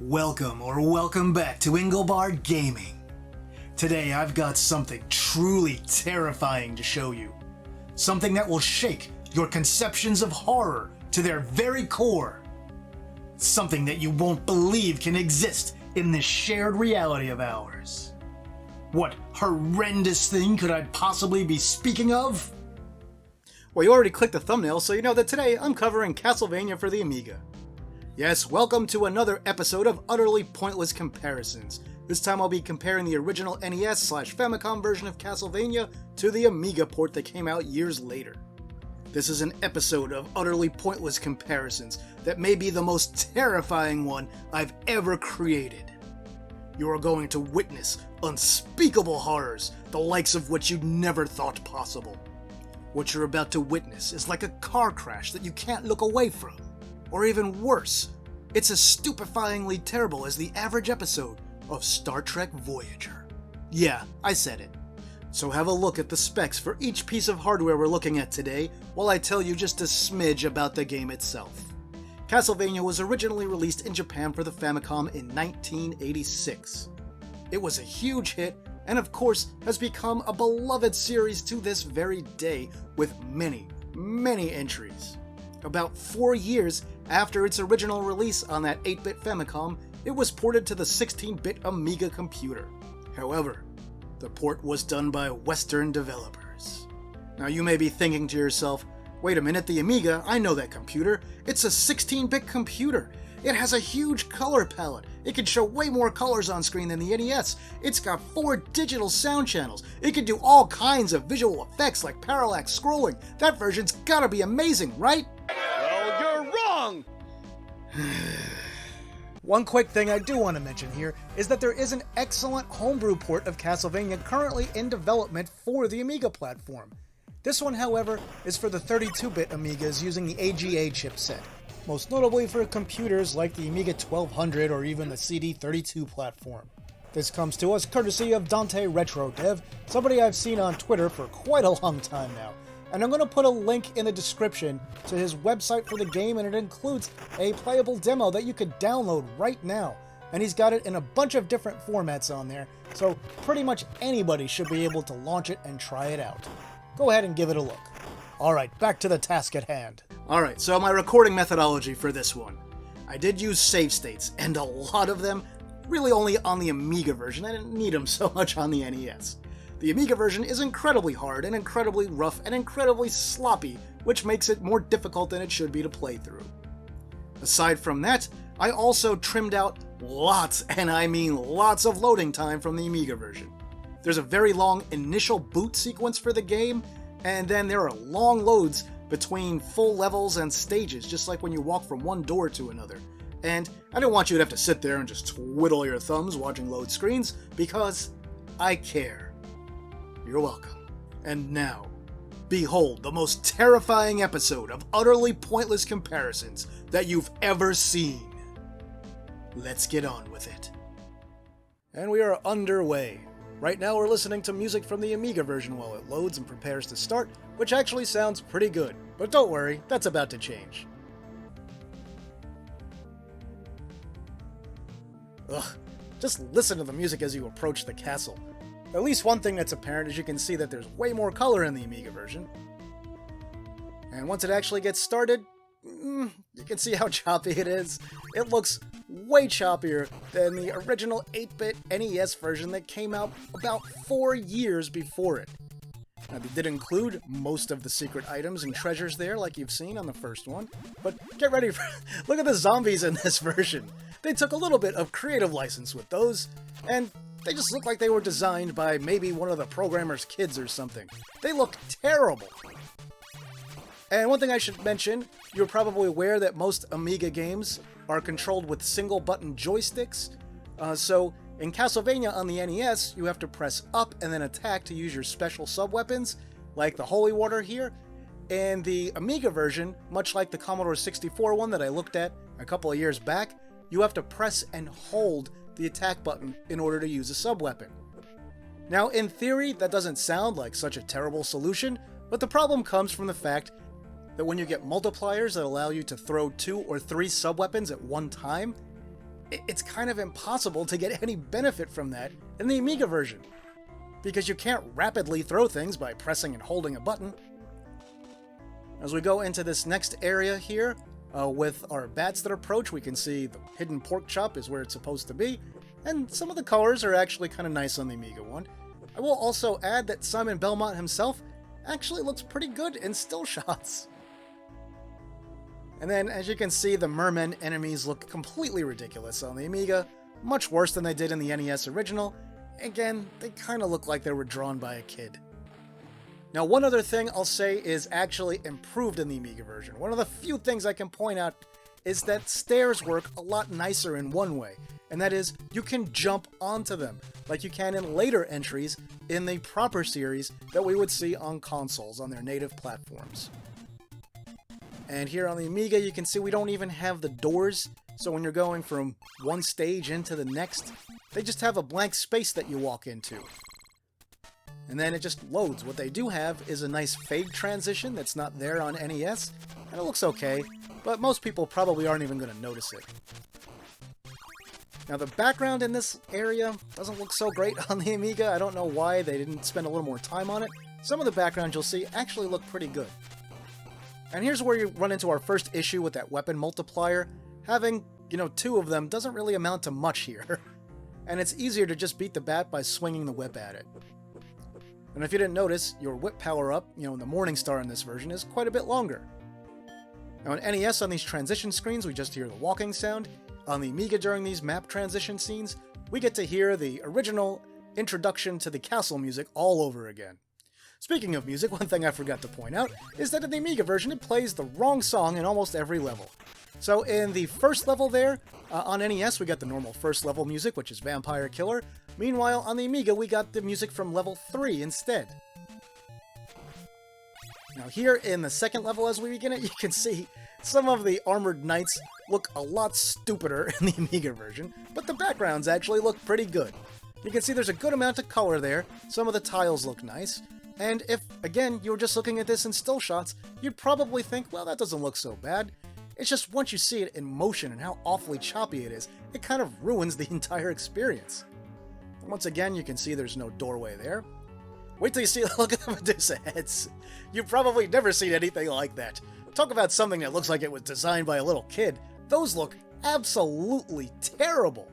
Welcome back to Engelbart Gaming. Today I've got something truly terrifying to show you. Something that will shake your conceptions of horror to their very core. Something that you won't believe can exist in this shared reality of ours. What horrendous thing could I possibly be speaking of? Well, you already clicked the thumbnail, so you know that today I'm covering Castlevania for the Amiga. Yes, welcome to another episode of Utterly Pointless Comparisons. This time I'll be comparing the original NES/Famicom version of Castlevania to the Amiga port that came out years later. This is an episode of Utterly Pointless Comparisons that may be the most terrifying one I've ever created. You are going to witness unspeakable horrors, the likes of which you never thought possible. What you're about to witness is like a car crash that you can't look away from. Or even worse, it's as stupefyingly terrible as the average episode of Star Trek Voyager. Yeah, I said it. So have a look at the specs for each piece of hardware we're looking at today while I tell you just a smidge about the game itself. Castlevania was originally released in Japan for the Famicom in 1986. It was a huge hit and of course has become a beloved series to this very day with many entries. About 4 years after its original release on that 8-bit Famicom, it was ported to the 16-bit Amiga computer. However, the port was done by Western developers. Now you may be thinking to yourself, wait a minute, the Amiga, I know that computer. It's a 16-bit computer. It has a huge color palette. It can show way more colors on screen than the NES. It's got 4 digital sound channels. It can do all kinds of visual effects like parallax scrolling. That version's gotta be amazing, right? Well, you're wrong! One quick thing I do want to mention here is that there is an excellent homebrew port of Castlevania currently in development for the Amiga platform. This one, however, is for the 32-bit Amigas using the AGA chipset, most notably for computers like the Amiga 1200 or even the CD32 platform. This comes to us courtesy of Dante Retro Dev, somebody I've seen on Twitter for quite a long time now. And I'm going to put a link in the description to his website for the game, and it includes a playable demo that you could download right now. And he's got it in a bunch of different formats on there, so pretty much anybody should be able to launch it and try it out. Go ahead and give it a look. Alright, back to the task at hand. Alright, so my recording methodology for this one. I did use save states, and a lot of them really only on the Amiga version. I didn't need them so much on the NES. The Amiga version is incredibly hard and incredibly rough and incredibly sloppy, which makes it more difficult than it should be to play through. Aside from that, I also trimmed out lots, and I mean lots of loading time from the Amiga version. There's a very long initial boot sequence for the game, and then there are long loads between full levels and stages, just like when you walk from one door to another. And I don't want you to have to sit there and just twiddle your thumbs watching load screens, because I care. You're welcome. And now, behold the most terrifying episode of Utterly Pointless Comparisons that you've ever seen. Let's get on with it. And we are underway. Right now we're listening to music from the Amiga version while it loads and prepares to start, which actually sounds pretty good. But don't worry, that's about to change. Ugh, just listen to the music as you approach the castle. At least one thing that's apparent is you can see that there's way more color in the Amiga version. And once it actually gets started, you can see how choppy it is. It looks way choppier than the original 8-bit NES version that came out about 4 years before it. Now, they did include most of the secret items and treasures there, like you've seen on the first one, but get ready for... Look at the zombies in this version! They took a little bit of creative license with those, and they just look like they were designed by maybe one of the programmer's kids or something. They look terrible! And one thing I should mention, you're probably aware that most Amiga games are controlled with single-button joysticks, so in Castlevania on the NES, you have to press up and then attack to use your special sub-weapons, like the Holy Water here. In the Amiga version, much like the Commodore 64 one that I looked at a couple of years back, you have to press and hold the attack button in order to use a sub-weapon. Now, in theory, that doesn't sound like such a terrible solution, but the problem comes from the fact that when you get multipliers that allow you to throw 2 or 3 sub-weapons at one time, it's kind of impossible to get any benefit from that in the Amiga version, because you can't rapidly throw things by pressing and holding a button. As we go into this next area here, with our bats that approach, we can see the hidden pork chop is where it's supposed to be, and some of the colors are actually kind of nice on the Amiga one. I will also add that Simon Belmont himself actually looks pretty good in still shots. And then, as you can see, the merman enemies look completely ridiculous on the Amiga, much worse than they did in the NES original. Again, they kind of look like they were drawn by a kid. Now, one other thing I'll say is actually improved in the Amiga version. One of the few things I can point out is that stairs work a lot nicer in one way, and that is you can jump onto them, like you can in later entries in the proper series that we would see on consoles on their native platforms. And here on the Amiga, you can see we don't even have the doors, so when you're going from one stage into the next, they just have a blank space that you walk into. And then it just loads. What they do have is a nice fade transition that's not there on NES, and it looks okay, but most people probably aren't even going to notice it. Now the background in this area doesn't look so great on the Amiga. I don't know why they didn't spend a little more time on it. Some of the backgrounds you'll see actually look pretty good. And here's where you run into our first issue with that weapon multiplier. Having, two of them doesn't really amount to much here. And it's easier to just beat the bat by swinging the whip at it. And if you didn't notice, your whip power-up, in the Morning Star in this version, is quite a bit longer. Now on NES, on these transition screens, we just hear the walking sound. On the Amiga, during these map transition scenes, we get to hear the original introduction to the castle music all over again. Speaking of music, one thing I forgot to point out is that in the Amiga version, it plays the wrong song in almost every level. So in the first level there, on NES, we got the normal first level music, which is Vampire Killer. Meanwhile, on the Amiga, we got the music from level 3 instead. Now here in the second level as we begin it, you can see some of the armored knights look a lot stupider in the Amiga version, but the backgrounds actually look pretty good. You can see there's a good amount of color there, some of the tiles look nice, and if, again, you were just looking at this in still shots, you'd probably think, well, that doesn't look so bad. It's just once you see it in motion and how awfully choppy it is, it kind of ruins the entire experience. Once again, you can see there's no doorway there. Wait till you see the look of the Medusa heads. You've probably never seen anything like that. Talk about something that looks like it was designed by a little kid. Those look absolutely terrible.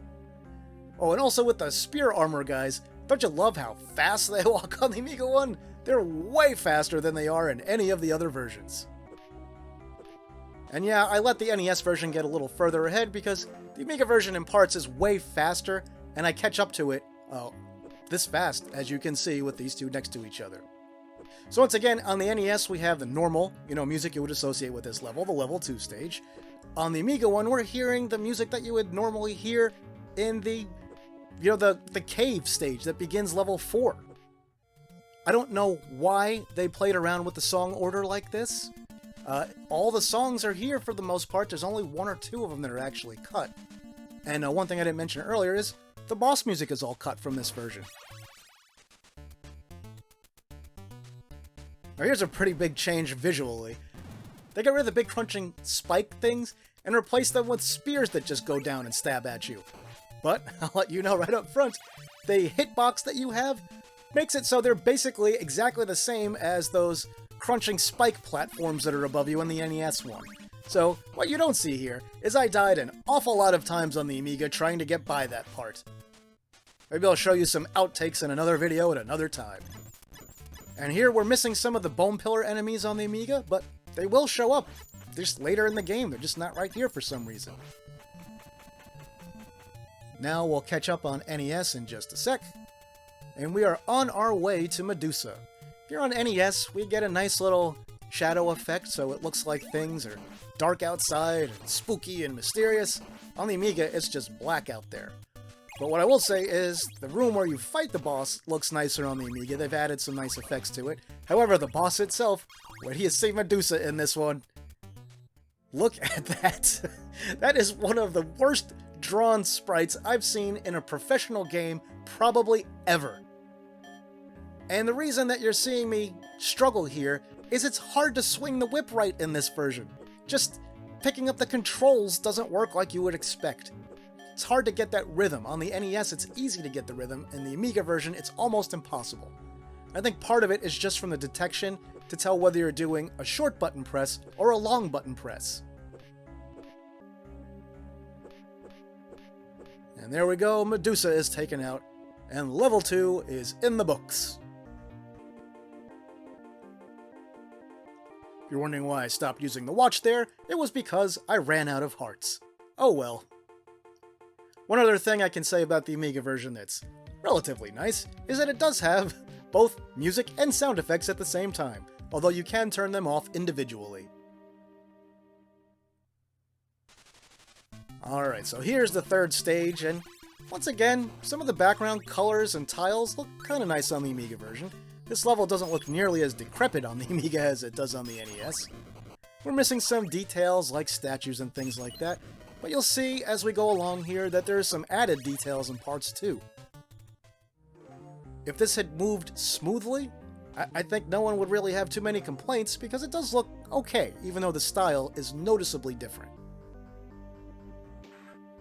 Oh, and also with the spear armor guys, don't you love how fast they walk on the Amiga one? They're way faster than they are in any of the other versions. And yeah, I let the NES version get a little further ahead because the Amiga version in parts is way faster, and I catch up to it this fast, as you can see with these two next to each other. So once again, on the NES we have the normal, music you would associate with this level, the level 2 stage. On the Amiga one, we're hearing the music that you would normally hear in the, the cave stage that begins level 4. I don't know why they played around with the song order like this. All the songs are here for the most part. There's only one or two of them that are actually cut. And one thing I didn't mention earlier is the boss music is all cut from this version. Now here's a pretty big change visually. They got rid of the big crunching spike things and replaced them with spears that just go down and stab at you. But I'll let you know right up front, the hitbox that you have makes it so they're basically exactly the same as those crunching spike platforms that are above you in the NES one. So, what you don't see here is I died an awful lot of times on the Amiga trying to get by that part. Maybe I'll show you some outtakes in another video at another time. And here we're missing some of the bone pillar enemies on the Amiga, but they will show up just later in the game. They're just not right here for some reason. Now we'll catch up on NES in just a sec. And we are on our way to Medusa. Here on NES, we get a nice little shadow effect, so it looks like things are dark outside and spooky and mysterious. On the Amiga, it's just black out there. But what I will say is, the room where you fight the boss looks nicer on the Amiga. They've added some nice effects to it. However, the boss itself, where do you see Medusa in this one? Look at that. That is one of the worst drawn sprites I've seen in a professional game, probably ever. And the reason that you're seeing me struggle here is it's hard to swing the whip right in this version. Just picking up the controls doesn't work like you would expect. It's hard to get that rhythm. On the NES, it's easy to get the rhythm. In the Amiga version, it's almost impossible. I think part of it is just from the detection to tell whether you're doing a short button press or a long button press. And there we go, Medusa is taken out, and level 2 is in the books. If you're wondering why I stopped using the watch there, it was because I ran out of hearts. Oh well. One other thing I can say about the Amiga version that's relatively nice is that it does have both music and sound effects at the same time, although you can turn them off individually. Alright, so here's the third stage, and once again, some of the background colors and tiles look kinda nice on the Amiga version. This level doesn't look nearly as decrepit on the Amiga as it does on the NES. We're missing some details like statues and things like that, but you'll see as we go along here that there's some added details and parts too. If this had moved smoothly, I think no one would really have too many complaints because it does look okay, even though the style is noticeably different.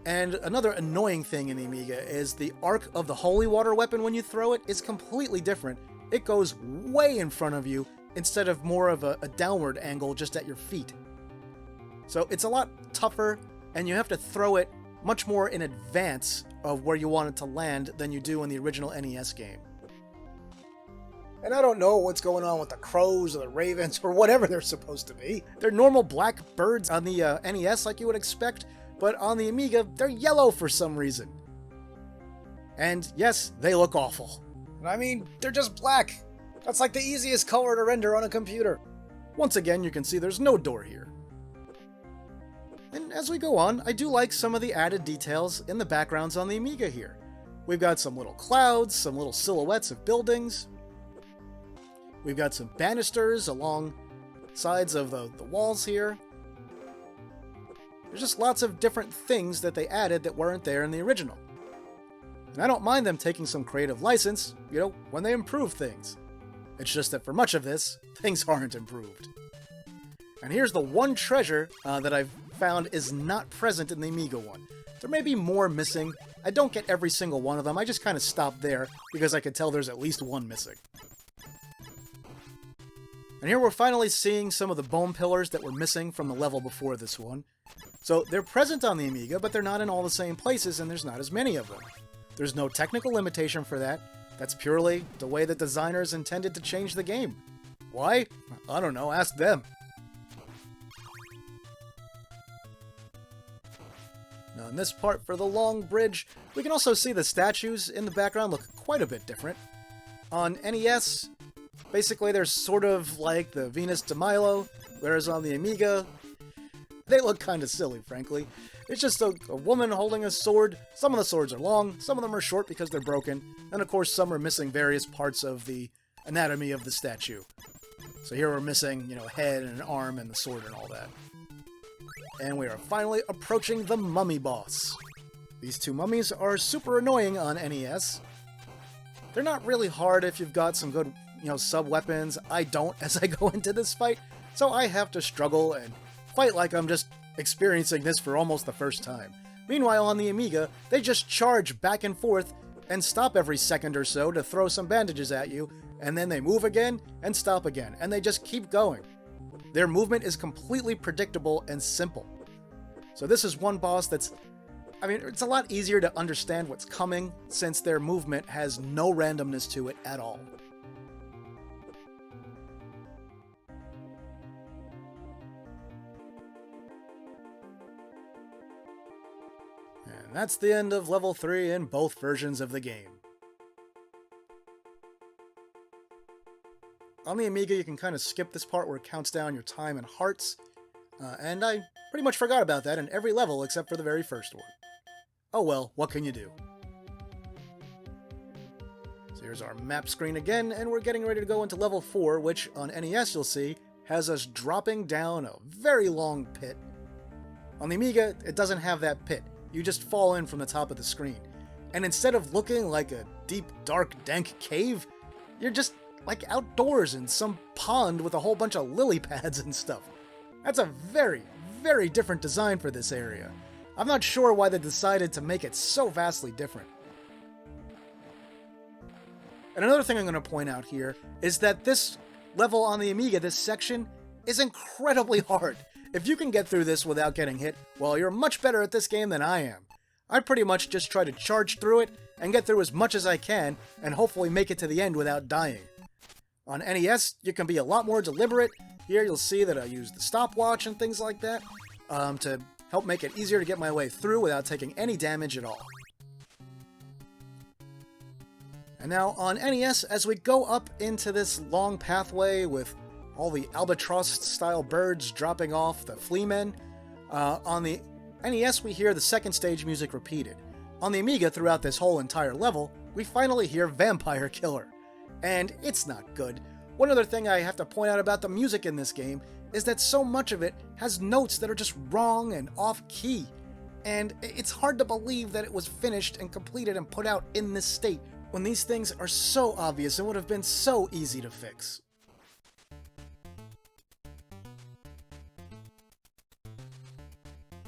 And another annoying thing in the Amiga is the arc of the holy water weapon when you throw it is completely different. It goes way in front of you instead of more of a downward angle just at your feet. So it's a lot tougher, and you have to throw it much more in advance of where you want it to land than you do in the original NES game. And I don't know what's going on with the crows or the ravens or whatever they're supposed to be. They're normal black birds on the NES like you would expect, but on the Amiga, they're yellow for some reason. And yes, they look awful. I mean, they're just black. That's like the easiest color to render on a computer. Once again, you can see there's no door here. And as we go on, I do like some of the added details in the backgrounds on the Amiga here. We've got some little clouds, some little silhouettes of buildings. We've got some banisters along sides of the walls here. There's just lots of different things that they added that weren't there in the original. And I don't mind them taking some creative license, when they improve things. It's just that for much of this, things aren't improved. And here's the one treasure that I've found is not present in the Amiga one. There may be more missing. I don't get every single one of them. I just kind of stopped there because I could tell there's at least one missing. And here we're finally seeing some of the bone pillars that were missing from the level before this one. So they're present on the Amiga, but they're not in all the same places, and there's not as many of them. There's no technical limitation for that. That's purely the way the designers intended to change the game. Why? I don't know, ask them. Now in this part for the long bridge, we can also see the statues in the background look quite a bit different. On NES, basically they're sort of like the Venus de Milo, whereas on the Amiga, they look kind of silly, frankly. It's just a woman holding a sword. Some of the swords are long, some of them are short because they're broken, and of course some are missing various parts of the anatomy of the statue. So here we're missing, a head and an arm and the sword and all that. And we are finally approaching the mummy boss. These two mummies are super annoying on NES. They're not really hard if you've got some good, sub-weapons. I don't as I go into this fight, so I have to struggle and fight like I'm just experiencing this for almost the first time. Meanwhile, on the Amiga, they just charge back and forth and stop every second or so to throw some bandages at you, and then they move again and stop again, and they just keep going. Their movement is completely predictable and simple. So this is one boss that's, it's a lot easier to understand what's coming since their movement has no randomness to it at all. And that's the end of level 3 in both versions of the game. On the Amiga, you can kind of skip this part where it counts down your time and hearts, and I pretty much forgot about that in every level except for the very first one. Oh well, what can you do? So here's our map screen again, and we're getting ready to go into level 4, which on NES you'll see has us dropping down a very long pit. On the Amiga, it doesn't have that pit. You just fall in from the top of the screen. And instead of looking like a deep, dark, dank cave, you're just like outdoors in some pond with a whole bunch of lily pads and stuff. That's a very, very different design for this area. I'm not sure why they decided to make it so vastly different. And another thing I'm going to point out here is that this level on the Amiga, this section, is incredibly hard. If you can get through this without getting hit, well, you're much better at this game than I am. I pretty much just try to charge through it and get through as much as I can, and hopefully make it to the end without dying. On NES, you can be a lot more deliberate. Here you'll see that I use the stopwatch and things like that to help make it easier to get my way through without taking any damage at all. And now on NES, as we go up into this long pathway with all the albatross-style birds dropping off the fleamen, on the NES we hear the second stage music repeated. On the Amiga, throughout this whole entire level, we finally hear Vampire Killer. And it's not good. One other thing I have to point out about the music in this game is that so much of it has notes that are just wrong and off-key. And it's hard to believe that it was finished and completed and put out in this state, when these things are so obvious and would have been so easy to fix.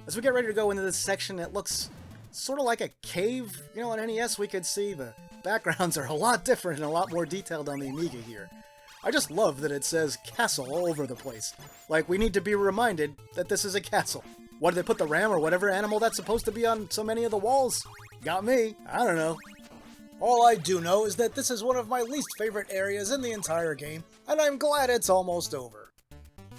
As we get ready to go into this section, it looks sort of like a cave. You know, on NES we could see the backgrounds are a lot different and a lot more detailed on the Amiga here. I just love that it says castle all over the place. Like, we need to be reminded that this is a castle. Why did they put the ram or whatever animal that's supposed to be on so many of the walls? Got me. I don't know. All I do know is that this is one of my least favorite areas in the entire game, and I'm glad it's almost over.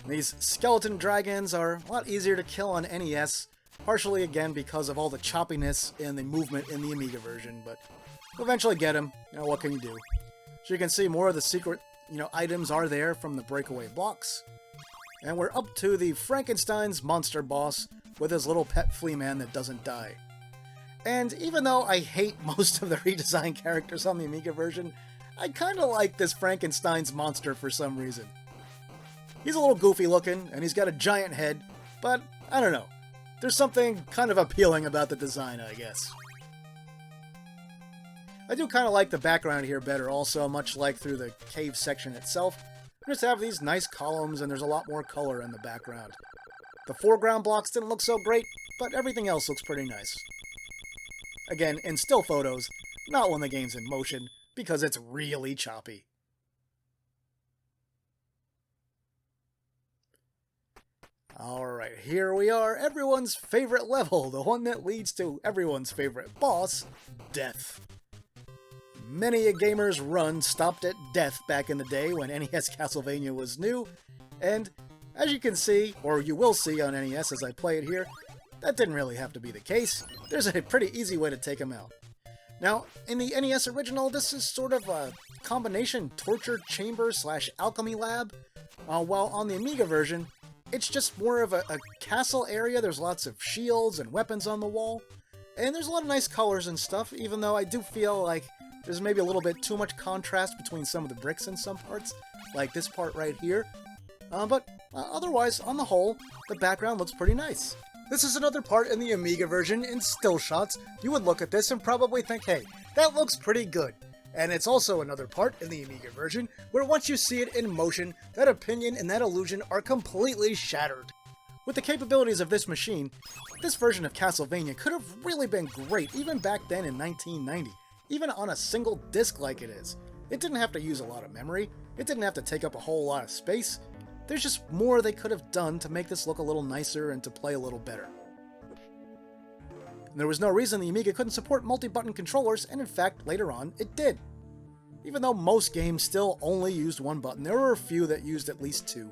These skeleton dragons are a lot easier to kill on NES, partially again because of all the choppiness in the movement in the Amiga version, but we'll eventually get them. You know, what can you do? So you can see more of the secret, items are there from the breakaway blocks. And we're up to the Frankenstein's monster boss with his little pet flea man that doesn't die. And even though I hate most of the redesigned characters on the Amiga version, I kinda like this Frankenstein's monster for some reason. He's a little goofy looking, and he's got a giant head, but I don't know. There's something kind of appealing about the design, I guess. I do kind of like the background here better also, much like through the cave section itself. We just have these nice columns, and there's a lot more color in the background. The foreground blocks didn't look so great, but everything else looks pretty nice. Again, in still photos, not when the game's in motion, because it's really choppy. Alright, here we are, everyone's favorite level, the one that leads to everyone's favorite boss, Death. Many a gamer's run stopped at death back in the day when NES Castlevania was new, and as you can see, or you will see on NES as I play it here, that didn't really have to be the case. There's a pretty easy way to take him out. Now, in the NES original, this is sort of a combination torture chamber / alchemy lab, while on the Amiga version, it's just more of a castle area. There's lots of shields and weapons on the wall, and there's a lot of nice colors and stuff, even though I do feel like there's maybe a little bit too much contrast between some of the bricks in some parts, like this part right here. But otherwise, on the whole, the background looks pretty nice. This is another part in the Amiga version in still shots. You would look at this and probably think, hey, that looks pretty good. And it's also another part in the Amiga version where once you see it in motion, that opinion and that illusion are completely shattered. With the capabilities of this machine, this version of Castlevania could have really been great even back then in 1990, even on a single disc like it is. It didn't have to use a lot of memory, it didn't have to take up a whole lot of space. There's just more they could have done to make this look a little nicer and to play a little better. And there was no reason the Amiga couldn't support multi-button controllers, and in fact, later on, it did. Even though most games still only used one button, there were a few that used at least two.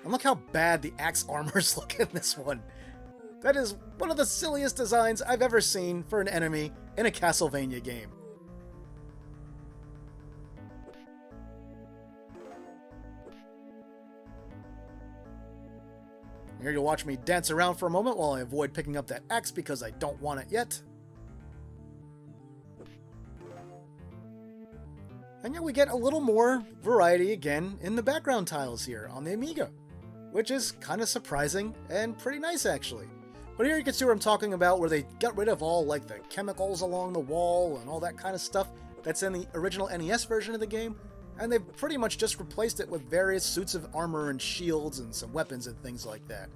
And look how bad the axe armors look in this one. That is one of the silliest designs I've ever seen for an enemy in a Castlevania game. Here you'll watch me dance around for a moment while I avoid picking up that axe because I don't want it yet. And yet we get a little more variety again in the background tiles here on the Amiga, which is kind of surprising and pretty nice actually. But here you can see what I'm talking about, where they got rid of all like the chemicals along the wall and all that kind of stuff that's in the original NES version of the game, and they've pretty much just replaced it with various suits of armor and shields and some weapons and things like that.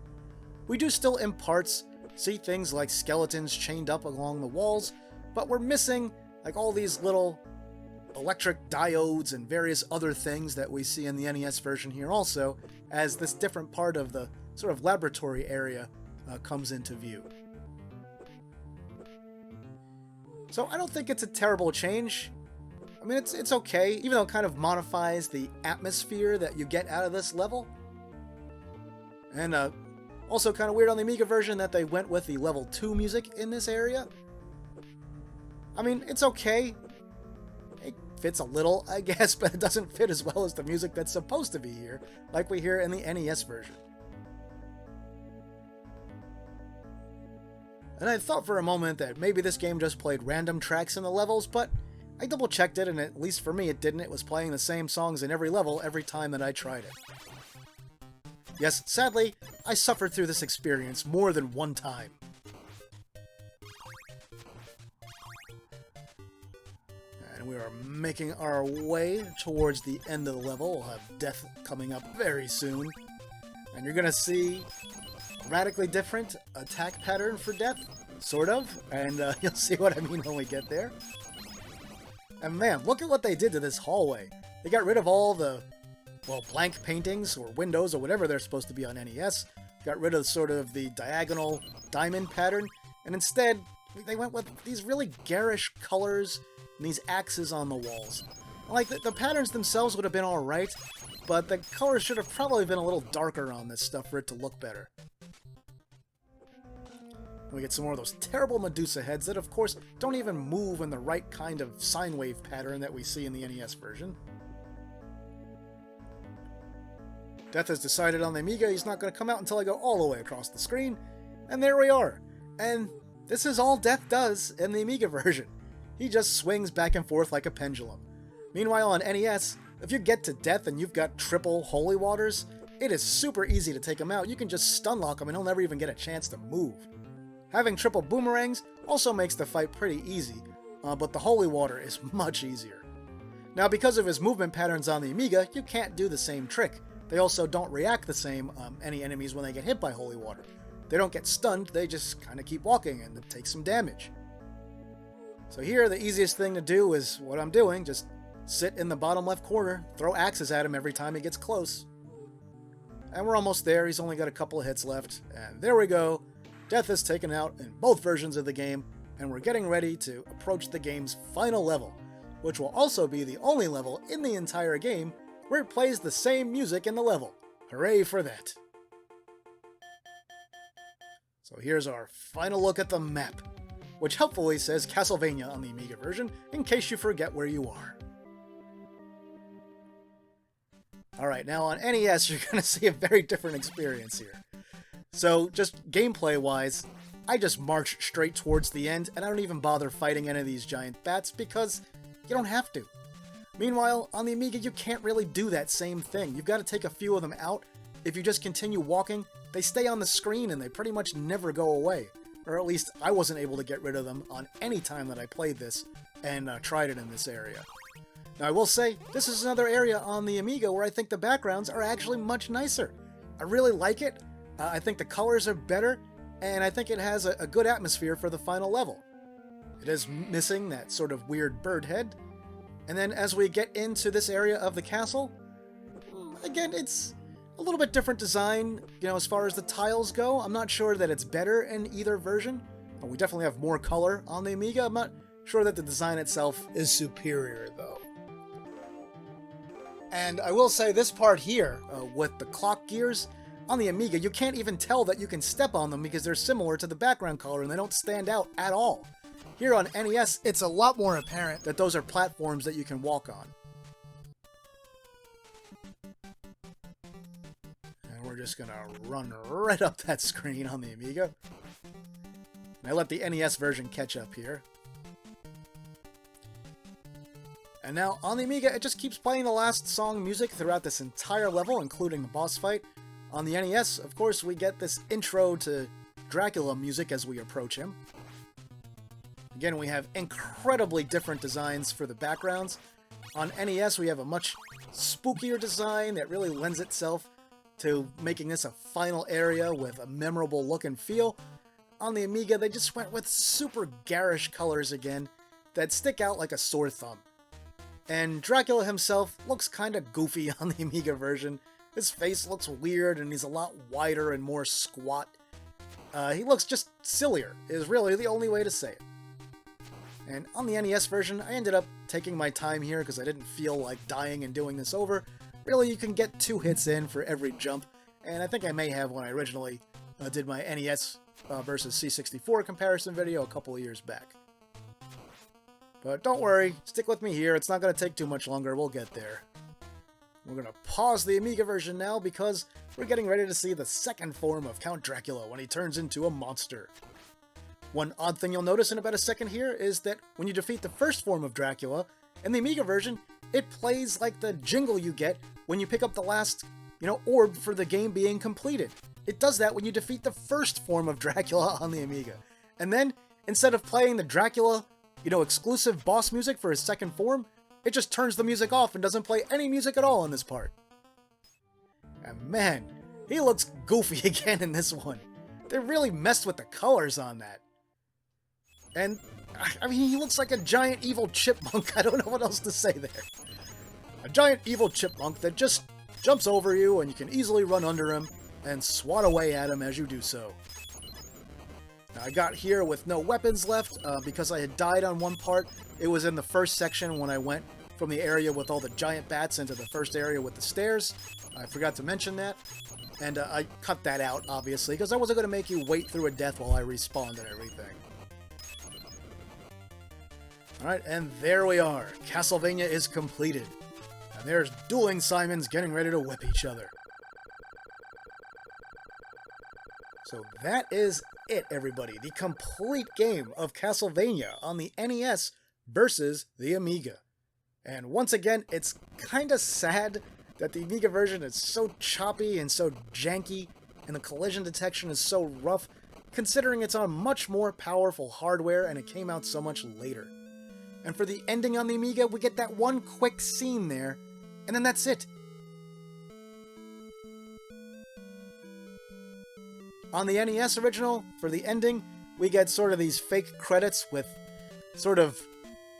We do still in parts see things like skeletons chained up along the walls, but we're missing like all these little electric diodes and various other things that we see in the NES version here also, as this different part of the sort of laboratory area comes into view. So I don't think it's a terrible change. I mean, it's okay, even though it kind of modifies the atmosphere that you get out of this level. And also kind of weird on the Amiga version that they went with the level 2 music in this area. I mean, it's okay. It fits a little, I guess, but it doesn't fit as well as the music that's supposed to be here, like we hear in the NES version. And I thought for a moment that maybe this game just played random tracks in the levels, but I double checked it, and at least for me it didn't. It was playing the same songs in every level every time that I tried it. Yes, sadly, I suffered through this experience more than one time. And we are making our way towards the end of the level. We'll have death coming up very soon. And you're gonna see a radically different attack pattern for death, sort of. And you'll see what I mean when we get there. And man, look at what they did to this hallway. They got rid of all the, well, blank paintings or windows or whatever they're supposed to be on NES. Got rid of sort of the diagonal diamond pattern. And instead, they went with these really garish colors and these axes on the walls. Like, the patterns themselves would have been alright, but the colors should have probably been a little darker on this stuff for it to look better. And we get some more of those terrible Medusa heads that, of course, don't even move in the right kind of sine wave pattern that we see in the NES version. Death has decided on the Amiga he's not going to come out until I go all the way across the screen, and there we are. And this is all Death does in the Amiga version. He just swings back and forth like a pendulum. Meanwhile on NES, if you get to Death and you've got triple Holy Waters, it is super easy to take him out. You can just stun lock him and he'll never even get a chance to move. Having triple boomerangs also makes the fight pretty easy, but the Holy Water is much easier. Now because of his movement patterns on the Amiga, you can't do the same trick. They also don't react the same, any enemies when they get hit by Holy Water. They don't get stunned, they just kind of keep walking and take some damage. So here, the easiest thing to do is what I'm doing, just sit in the bottom left corner, throw axes at him every time he gets close. And we're almost there, he's only got a couple of hits left, and there we go. Death is taken out in both versions of the game, and we're getting ready to approach the game's final level, which will also be the only level in the entire game where it plays the same music in the level. Hooray for that! So here's our final look at the map, which helpfully says Castlevania on the Amiga version, in case you forget where you are. Alright, now on NES you're going to see a very different experience here. So, just gameplay-wise, I just march straight towards the end, and I don't even bother fighting any of these giant bats, because you don't have to. Meanwhile, on the Amiga, you can't really do that same thing. You've got to take a few of them out. If you just continue walking, they stay on the screen, and they pretty much never go away. Or at least, I wasn't able to get rid of them on any time that I played this, and tried it in this area. Now, I will say, this is another area on the Amiga where I think the backgrounds are actually much nicer. I really like it. I think the colors are better, and I think it has a good atmosphere for the final level. It is missing that sort of weird bird head. And then as we get into this area of the castle, again, it's a little bit different design, as far as the tiles go. I'm not sure that it's better in either version. We definitely have more color on the Amiga. I'm not sure that the design itself is superior, though. And I will say this part here, with the clock gears, on the Amiga, you can't even tell that you can step on them because they're similar to the background color and they don't stand out at all. Here on NES, it's a lot more apparent that those are platforms that you can walk on. And we're just gonna run right up that screen on the Amiga. And I let the NES version catch up here. And now, on the Amiga, it just keeps playing the last song music throughout this entire level, including the boss fight. On the NES, of course, we get this intro to Dracula music as we approach him. Again, we have incredibly different designs for the backgrounds. On NES, we have a much spookier design that really lends itself to making this a final area with a memorable look and feel. On the Amiga, they just went with super garish colors again that stick out like a sore thumb. And Dracula himself looks kinda goofy on the Amiga version. His face looks weird and he's a lot wider and more squat. He looks just sillier, is really the only way to say it. And on the NES version, I ended up taking my time here because I didn't feel like dying and doing this over. Really, you can get 2 hits in for every jump, and I think I may have when I originally did my NES versus C64 comparison video a couple of years back. But don't worry, stick with me here, it's not going to take too much longer, we'll get there. We're going to pause the Amiga version now because we're getting ready to see the second form of Count Dracula when he turns into a monster. One odd thing you'll notice in about a second here is that when you defeat the first form of Dracula, in the Amiga version, it plays like the jingle you get when you pick up the last, orb for the game being completed. It does that when you defeat the first form of Dracula on the Amiga. And then, instead of playing the Dracula, exclusive boss music for his second form, it just turns the music off and doesn't play any music at all in this part. And man, he looks goofy again in this one. They really messed with the colors on that. And, I mean, he looks like a giant evil chipmunk. I don't know what else to say there. A giant evil chipmunk that just jumps over you and you can easily run under him and swat away at him as you do so. Now, I got here with no weapons left because I had died on one part. It was in the first section when I went from the area with all the giant bats into the first area with the stairs. I forgot to mention that. And I cut that out, obviously, because I wasn't going to make you wait through a death while I respawned and everything. Alright, and there we are. Castlevania is completed. And there's dueling Simons getting ready to whip each other. So that is it, everybody. The complete game of Castlevania on the NES versus the Amiga. And once again, it's kinda sad that the Amiga version is so choppy and so janky, and the collision detection is so rough, considering it's on much more powerful hardware and it came out so much later. And for the ending on the Amiga, we get that one quick scene there, and then that's it. On the NES original, for the ending, we get sort of these fake credits with sort of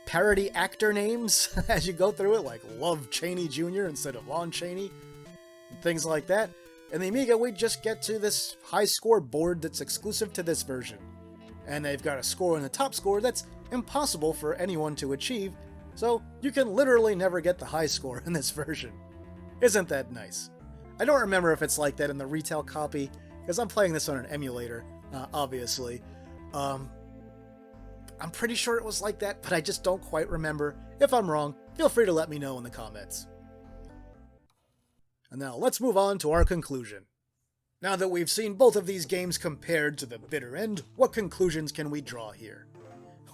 parody actor names as you go through it, like Love Chaney Jr. instead of Lon Chaney, and things like that. In the Amiga, we just get to this high score board that's exclusive to this version. And they've got a score in the top score that's impossible for anyone to achieve, so you can literally never get the high score in this version. Isn't that nice? I don't remember if it's like that in the retail copy, because I'm playing this on an emulator, obviously. I'm pretty sure it was like that, but I just don't quite remember. If I'm wrong, feel free to let me know in the comments. And now let's move on to our conclusion. Now that we've seen both of these games compared to the bitter end, what conclusions can we draw here?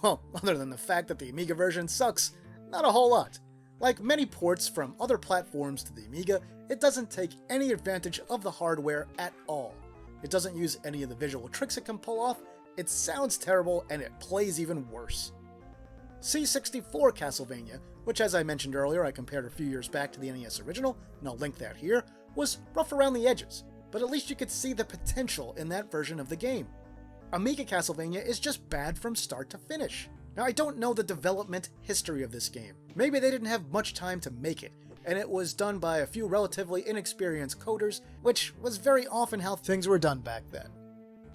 Well, other than the fact that the Amiga version sucks, not a whole lot. Like many ports from other platforms to the Amiga, it doesn't take any advantage of the hardware at all. It doesn't use any of the visual tricks it can pull off, it sounds terrible, and it plays even worse. C64 Castlevania, which as I mentioned earlier I compared a few years back to the NES original, and I'll link that here, was rough around the edges, but at least you could see the potential in that version of the game. Amiga Castlevania is just bad from start to finish. Now, I don't know the development history of this game. Maybe they didn't have much time to make it, and it was done by a few relatively inexperienced coders, which was very often how things were done back then.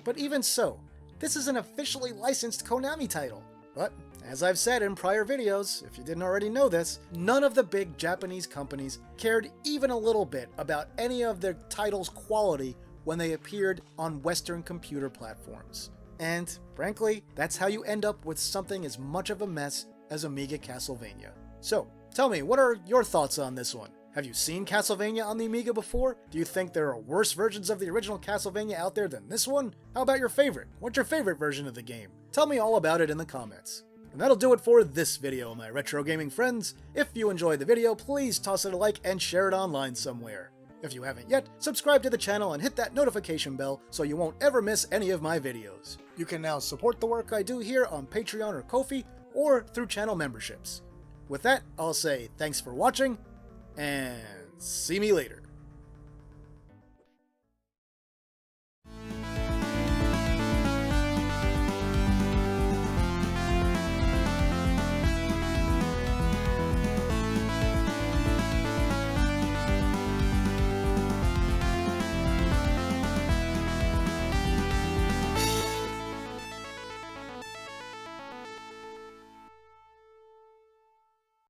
But even so, this is an officially licensed Konami title. But, as I've said in prior videos, if you didn't already know this, none of the big Japanese companies cared even a little bit about any of their titles' quality when they appeared on Western computer platforms. And, frankly, that's how you end up with something as much of a mess as Amiga Castlevania. So, tell me, what are your thoughts on this one? Have you seen Castlevania on the Amiga before? Do you think there are worse versions of the original Castlevania out there than this one? How about your favorite? What's your favorite version of the game? Tell me all about it in the comments. And that'll do it for this video, my retro gaming friends. If you enjoyed the video, please toss it a like and share it online somewhere. If you haven't yet, subscribe to the channel and hit that notification bell so you won't ever miss any of my videos. You can now support the work I do here on Patreon or Ko-fi, or through channel memberships. With that, I'll say thanks for watching, and see me later.